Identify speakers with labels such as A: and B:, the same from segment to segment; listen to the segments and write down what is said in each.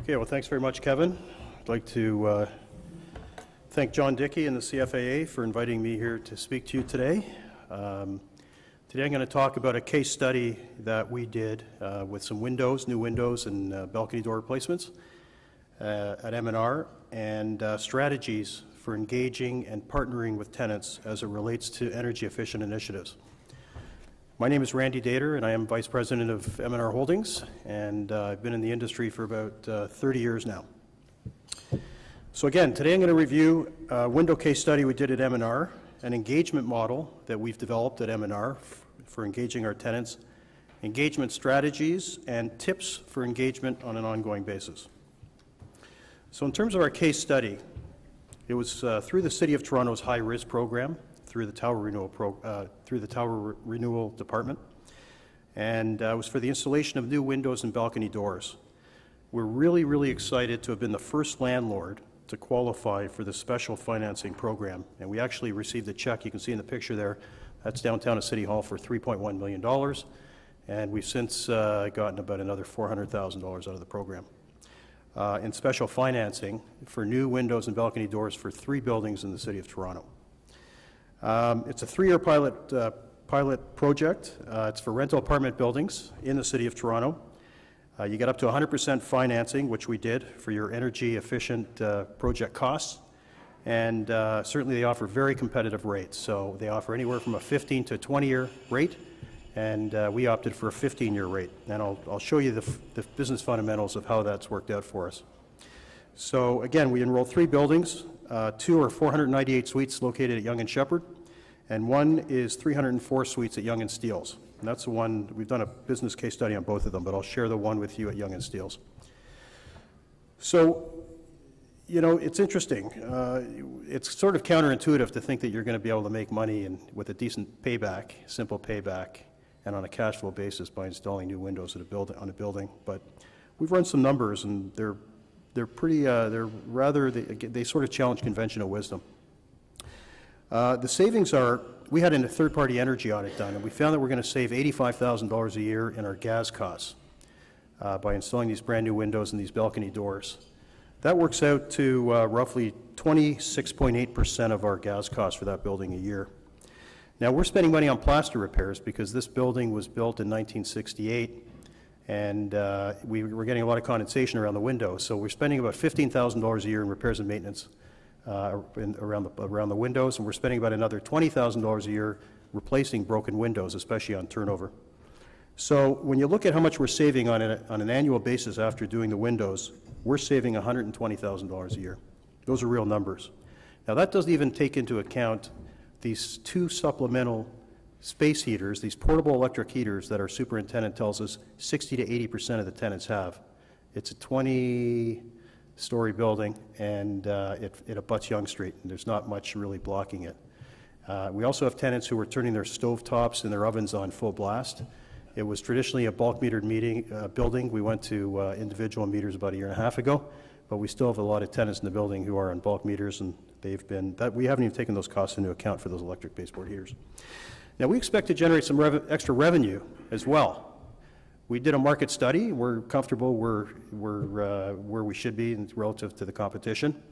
A: Okay, well, thanks very much, Kevin. I'd like to thank John Dickey and the CFAA for inviting me here to speak to you today. Today I'm going to talk about a case study that we did with some windows, new windows and balcony door replacements at M&R, and strategies for engaging and partnering with tenants as it relates to energy efficient initiatives. My name is Randy Daiter, and I am Vice President of M&R Holdings, and I've been in the industry for about 30 years now. So again, today I'm going to review a window case study we did at M&R, an engagement model that we've developed at M&R for engaging our tenants, engagement strategies, and tips for engagement on an ongoing basis. So in terms of our case study, it was through the City of Toronto's high-risk program, through the Tower Renewal Department, and it was for the installation of new windows and balcony doors. We're really excited to have been the first landlord to qualify for the special financing program, and we actually received a check. You can see in the picture there, that's downtown at City Hall for $3.1 million, and we've since gotten about another $400,000 out of the program in special financing for new windows and balcony doors for 3 buildings in the City of Toronto. It's a 3-year pilot project. It's for rental apartment buildings in the City of Toronto. You get up to 100% financing, which we did for your energy efficient project costs. And certainly they offer very competitive rates. So they offer anywhere from a 15 to 20-year rate, and we opted for a 15-year rate. And I'll show you the business fundamentals of how that's worked out for us. So again, we enrolled 3 buildings. 2 are 498 suites located at Yonge and Sheppard, and 1 is 304 suites at Yonge and Steeles. And that's the one, we've done a business case study on both of them, but I'll share the one with you at Yonge and Steeles. So, you know, it's interesting. It's sort of counterintuitive to think that you're going to be able to make money with a decent payback, simple payback, and on a cash flow basis by installing new windows at on a building. But we've run some numbers, and they're pretty, they sort of challenge conventional wisdom. The savings are, we had a third-party energy audit done, and we found that we're going to save $85,000 a year in our gas costs by installing these brand new windows and these balcony doors. That works out to roughly 26.8% of our gas costs for that building a year. Now, we're spending money on plaster repairs because this building was built in 1968, and we were getting a lot of condensation around the windows. So we're spending about $15,000 a year in repairs and maintenance around the windows, and we're spending about another $20,000 a year replacing broken windows, especially on turnover. So when you look at how much we're saving on an annual basis after doing the windows, we're saving $120,000 a year. Those are real numbers. Now that doesn't even take into account these 2 supplemental space heaters, these portable electric heaters that our superintendent tells us 60 to 80% of the tenants have. It's a 20-story building, and it abuts Yonge Street, and there's not much really blocking it. We also have tenants who are turning their stove tops and their ovens on full blast. It was traditionally a bulk metered building. We went to individual meters about 1.5 years ago, but we still have a lot of tenants in the building who are on bulk meters, and we haven't even taken those costs into account for those electric baseboard heaters. Now, we expect to generate some extra revenue as well. We did a market study. We're comfortable where we should be relative to the competition.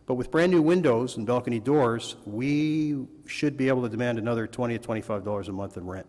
A: But with brand new windows and balcony doors, we should be able to demand another $20 to $25 a month in rent.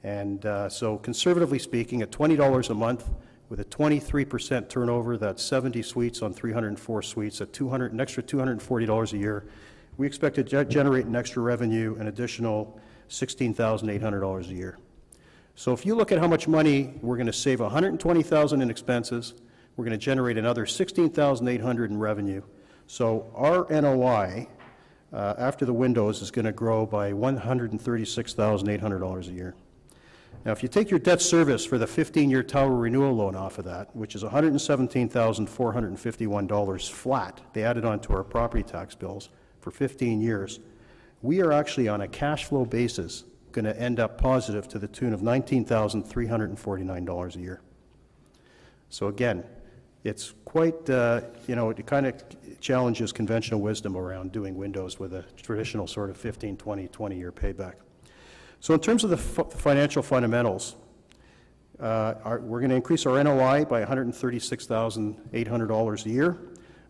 A: And so conservatively speaking, at $20 a month with a 23% turnover, that's 70 suites on 304 suites at an extra $240 a year, we expect to generate an extra revenue, an additional $16,800 a year. So if you look at how much money we're going to save, $120,000 in expenses, we're going to generate another $16,800 in revenue. So our NOI after the windows is going to grow by $136,800 a year. Now, if you take your debt service for the 15-year tower renewal loan off of that, which is $117,451 flat, they added on to our property tax bills for 15 years, we are actually on a cash flow basis going to end up positive to the tune of $19,349 a year. So again, it's quite, it kind of challenges conventional wisdom around doing windows with a traditional sort of 15, 20-year payback. So in terms of the financial fundamentals, We're going to increase our NOI by $136,800 a year.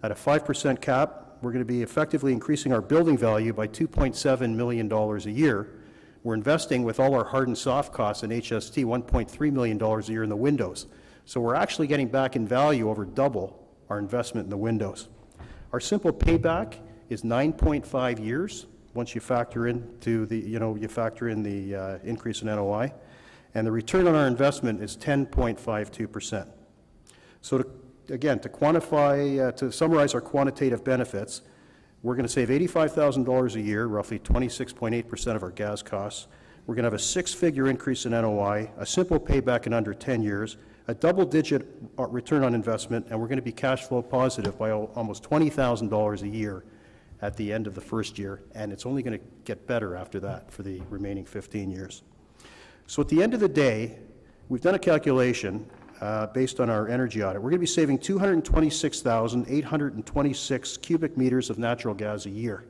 A: At a 5% cap, we're going to be effectively increasing our building value by $2.7 million a year. We're investing with all our hard and soft costs in HST $1.3 million a year in the windows. So we're actually getting back in value over double our investment in the windows. Our simple payback is 9.5 years once you factor into the, increase in NOI. And the return on our investment is 10.52%. So again, to quantify, to summarize our quantitative benefits, we're going to save $85,000 a year, roughly 26.8% of our gas costs. We're going to have a six-figure increase in NOI, a simple payback in under 10 years, a double-digit return on investment, and we're going to be cash flow positive by almost $20,000 a year at the end of the first year, and it's only going to get better after that for the remaining 15 years. So at the end of the day, we've done a calculation based on our energy audit. We're going to be saving 226,826 cubic meters of natural gas a year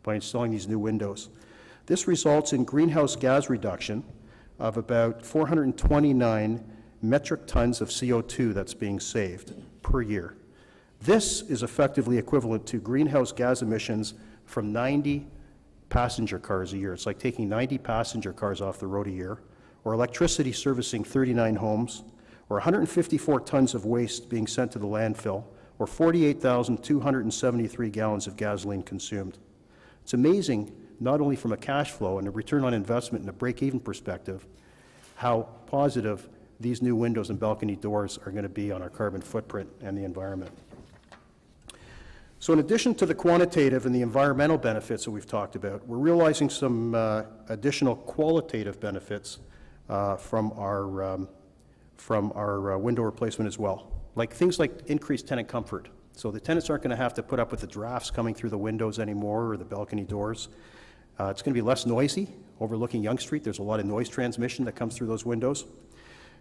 A: by installing these new windows. This results in greenhouse gas reduction of about 429 metric tons of CO2 that's being saved per year. This is effectively equivalent to greenhouse gas emissions from 90 passenger cars a year. It's like taking 90 passenger cars off the road a year, or electricity servicing 39 homes, or 154 tons of waste being sent to the landfill, or 48,273 gallons of gasoline consumed. It's amazing, not only from a cash flow and a return on investment and a break-even perspective, how positive these new windows and balcony doors are going to be on our carbon footprint and the environment. So in addition to the quantitative and the environmental benefits that we've talked about, we're realizing some additional qualitative benefits from our window replacement as well, like things like increased tenant comfort. So the tenants aren't going to have to put up with the drafts coming through the windows anymore or the balcony doors. It's going to be less noisy. Overlooking Yonge Street, there's a lot of noise transmission that comes through those windows.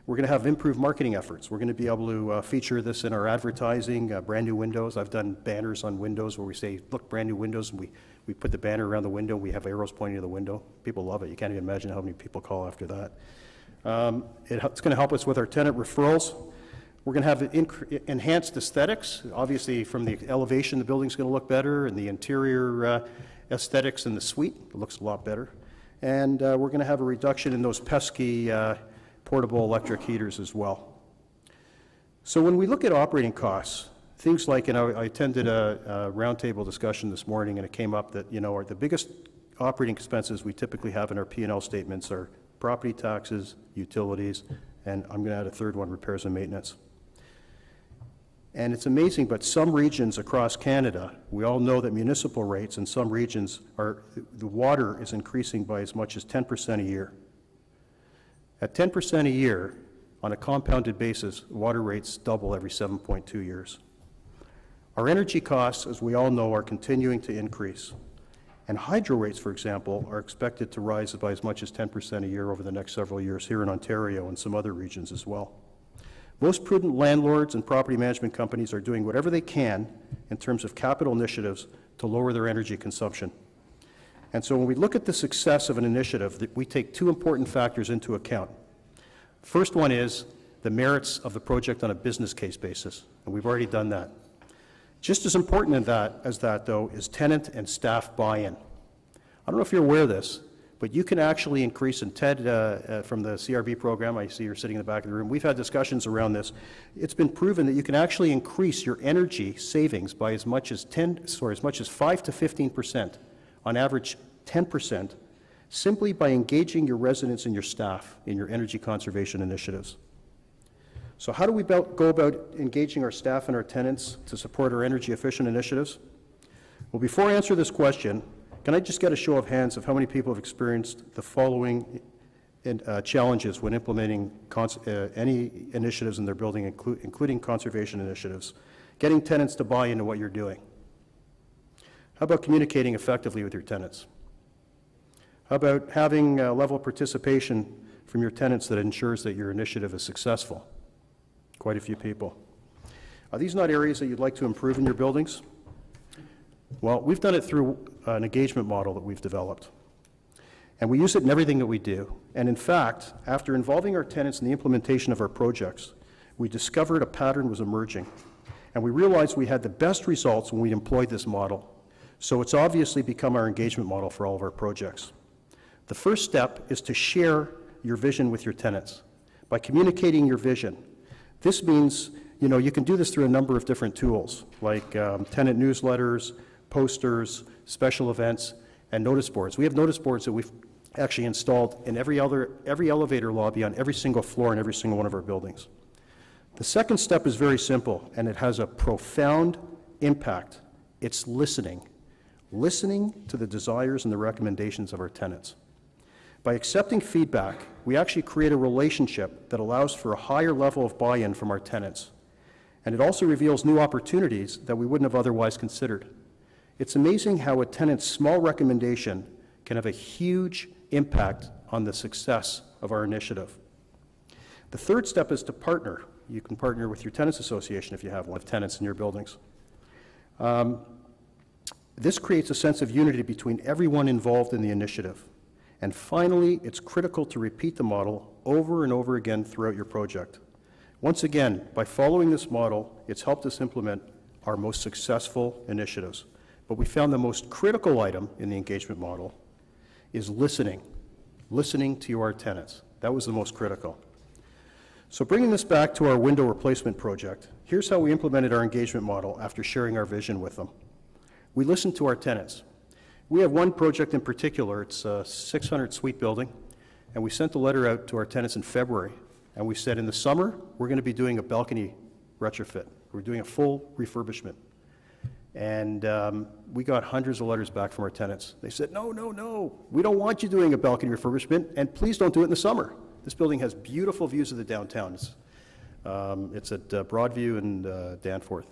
A: We're going to have improved marketing efforts. We're going to be able to feature this in our advertising, brand new windows. I've done banners on windows where we say, look, brand new windows, and we put the banner around the window. We have arrows pointing to the window. People love it. You can't even imagine how many people call after that. It's going to help us with our tenant referrals. We're going to have enhanced aesthetics. Obviously, from the elevation, the building's going to look better, and the interior aesthetics in the suite, it looks a lot better. And we're going to have a reduction in those pesky portable electric heaters as well. So when we look at operating costs, things like, and I attended a roundtable discussion this morning, and it came up that, the biggest operating expenses we typically have in our P&L statements are property taxes, utilities, and I'm going to add a third one, repairs and maintenance. And it's amazing, but some regions across Canada, we all know that municipal rates in some regions the water is increasing by as much as 10% a year. At 10% a year, on a compounded basis, water rates double every 7.2 years. Our energy costs, as we all know, are continuing to increase. And hydro rates, for example, are expected to rise by as much as 10% a year over the next several years here in Ontario and some other regions as well. Most prudent landlords and property management companies are doing whatever they can in terms of capital initiatives to lower their energy consumption. And so when we look at the success of an initiative, we take two important factors into account. First one is the merits of the project on a business case basis, and we've already done that. Just as important as that, though, is tenant and staff buy-in. I don't know if you're aware of this, but you can actually increase, and Ted from the CRB program, I see you're sitting in the back of the room, we've had discussions around this. It's been proven that you can actually increase your energy savings by as much as 5 to 15%, on average 10%, simply by engaging your residents and your staff in your energy conservation initiatives. So how do we go about engaging our staff and our tenants to support our energy efficient initiatives? Well, before I answer this question, can I just get a show of hands of how many people have experienced the following challenges when implementing any initiatives in their building, including conservation initiatives? Getting tenants to buy into what you're doing. How about communicating effectively with your tenants? How about having a level of participation from your tenants that ensures that your initiative is successful? Quite a few people. Are these not areas that you'd like to improve in your buildings? Well, we've done it through an engagement model that we've developed. And we use it in everything that we do. And in fact, after involving our tenants in the implementation of our projects, we discovered a pattern was emerging. And we realized we had the best results when we employed this model. So it's obviously become our engagement model for all of our projects. The first step is to share your vision with your tenants. By communicating your vision, this means, you can do this through a number of different tools, like tenant newsletters, posters, special events, and notice boards. We have notice boards that we've actually installed in every elevator lobby on every single floor in every single one of our buildings. The second step is very simple, and it has a profound impact. It's listening. Listening to the desires and the recommendations of our tenants. By accepting feedback, we actually create a relationship that allows for a higher level of buy-in from our tenants. And it also reveals new opportunities that we wouldn't have otherwise considered. It's amazing how a tenant's small recommendation can have a huge impact on the success of our initiative. The third step is to partner. You can partner with your tenants association if you have one of tenants in your buildings. This creates a sense of unity between everyone involved in the initiative. And finally, it's critical to repeat the model over and over again throughout your project. Once again, by following this model, it's helped us implement our most successful initiatives. But we found the most critical item in the engagement model is listening to our tenants. That was the most critical. So bringing this back to our window replacement project, here's how we implemented our engagement model after sharing our vision with them. We listened to our tenants. We have one project in particular, it's a 600-suite building, and we sent a letter out to our tenants in February, and we said in the summer, we're going to be doing a balcony retrofit. We're doing a full refurbishment. And we got hundreds of letters back from our tenants. They said, no, we don't want you doing a balcony refurbishment, and please don't do it in the summer. This building has beautiful views of the downtown. It's at Broadview and Danforth.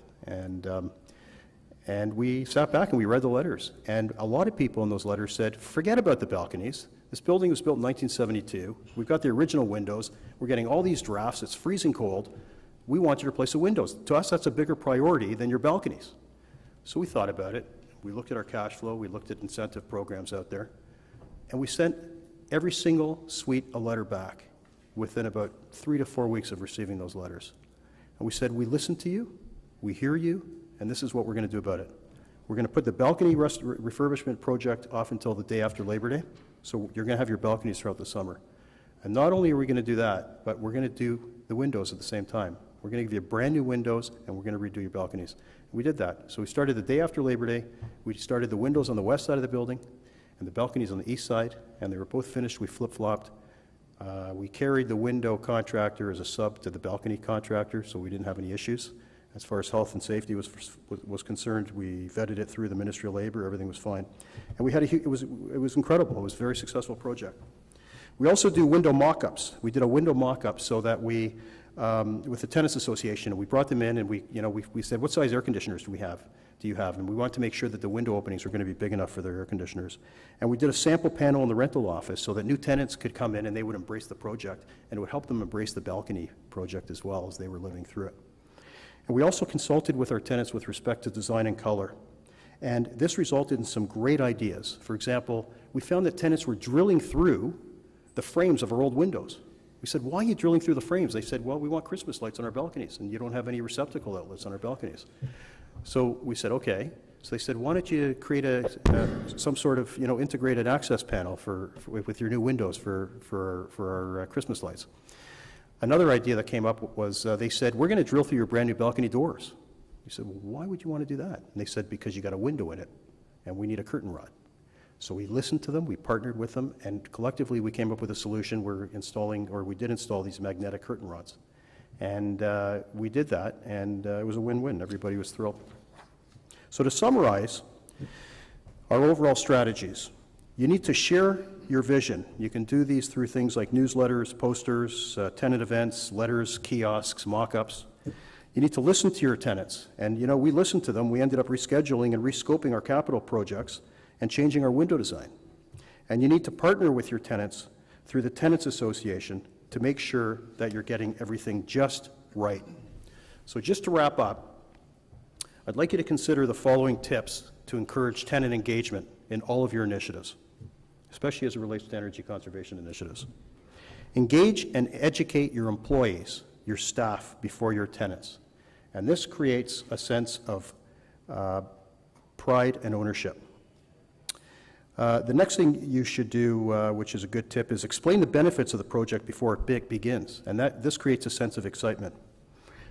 A: And we sat back and we read the letters. And a lot of people in those letters said, forget about the balconies. This building was built in 1972. We've got the original windows. We're getting all these drafts. It's freezing cold. We want you to replace the windows. To us, that's a bigger priority than your balconies. So we thought about it. We looked at our cash flow. We looked at incentive programs out there. And we sent every single suite a letter back within about 3 to 4 weeks of receiving those letters. And we said, we listen to you, we hear you, and this is what we're going to do about it. We're going to put the balcony refurbishment project off until the day after Labor Day, so you're going to have your balconies throughout the summer. And not only are we going to do that, but we're going to do the windows at the same time. We're going to give you brand new windows, and we're going to redo your balconies. We did that. So we started the day after Labor Day. We started the windows on the west side of the building and the balconies on the east side, and they were both finished. We flip-flopped. We carried the window contractor as a sub to the balcony contractor, so we didn't have any issues. As far as health and safety was concerned, we vetted it through the Ministry of Labor. Everything was fine. And we had it was incredible. It was a very successful project. We also do window mock-ups. We did a window mock-up so that we, with the Tenants Association, we brought them in and we said, what size air conditioners do you have? And we wanted to make sure that the window openings were going to be big enough for their air conditioners. And we did a sample panel in the rental office so that new tenants could come in and they would embrace the project, and it would help them embrace the balcony project as well as they were living through it. And we also consulted with our tenants with respect to design and color. And this resulted in some great ideas. For example, we found that tenants were drilling through the frames of our old windows. We said, why are you drilling through the frames? They said, well, we want Christmas lights on our balconies, and you don't have any receptacle outlets on our balconies. So we said, okay. So they said, why don't you create some sort of integrated access panel with your new windows for our Christmas lights. Another idea that came up was they said, we're going to drill through your brand new balcony doors. We said, well, why would you want to do that? And they said, because you got a window in it, and we need a curtain rod. So we listened to them, we partnered with them, and collectively we came up with a solution. We did install these magnetic curtain rods. And we did that, and it was a win-win. Everybody was thrilled. So to summarize our overall strategies, you need to share your vision. You can do these through things like newsletters, posters, tenant events, letters, kiosks, mock-ups. You need to listen to your tenants. And we listened to them. We ended up rescheduling and rescoping our capital projects and changing our window design. And you need to partner with your tenants through the Tenants Association to make sure that you're getting everything just right. So just to wrap up, I'd like you to consider the following tips to encourage tenant engagement in all of your initiatives. especially as it relates to energy conservation initiatives. Engage and educate your employees, your staff, before your tenants. And this creates a sense of pride and ownership. The next thing you should do, which is a good tip, is explain the benefits of the project before it begins, and this creates a sense of excitement.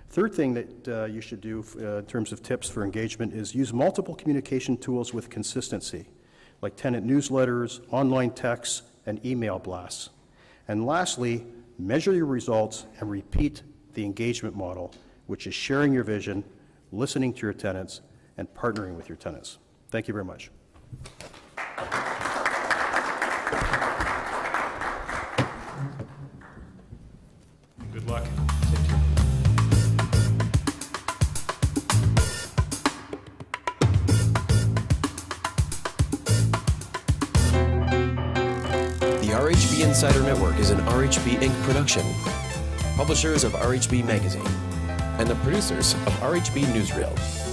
A: Third thing that you should do in terms of tips for engagement is use multiple communication tools with consistency, like tenant newsletters, online texts, and email blasts. And lastly, measure your results and repeat the engagement model, which is sharing your vision, listening to your tenants, and partnering with your tenants. Thank you very much.
B: Good luck.
C: The RHB Insider Network is an RHB Inc. production, publishers of RHB Magazine, and the producers of RHB Newsreel.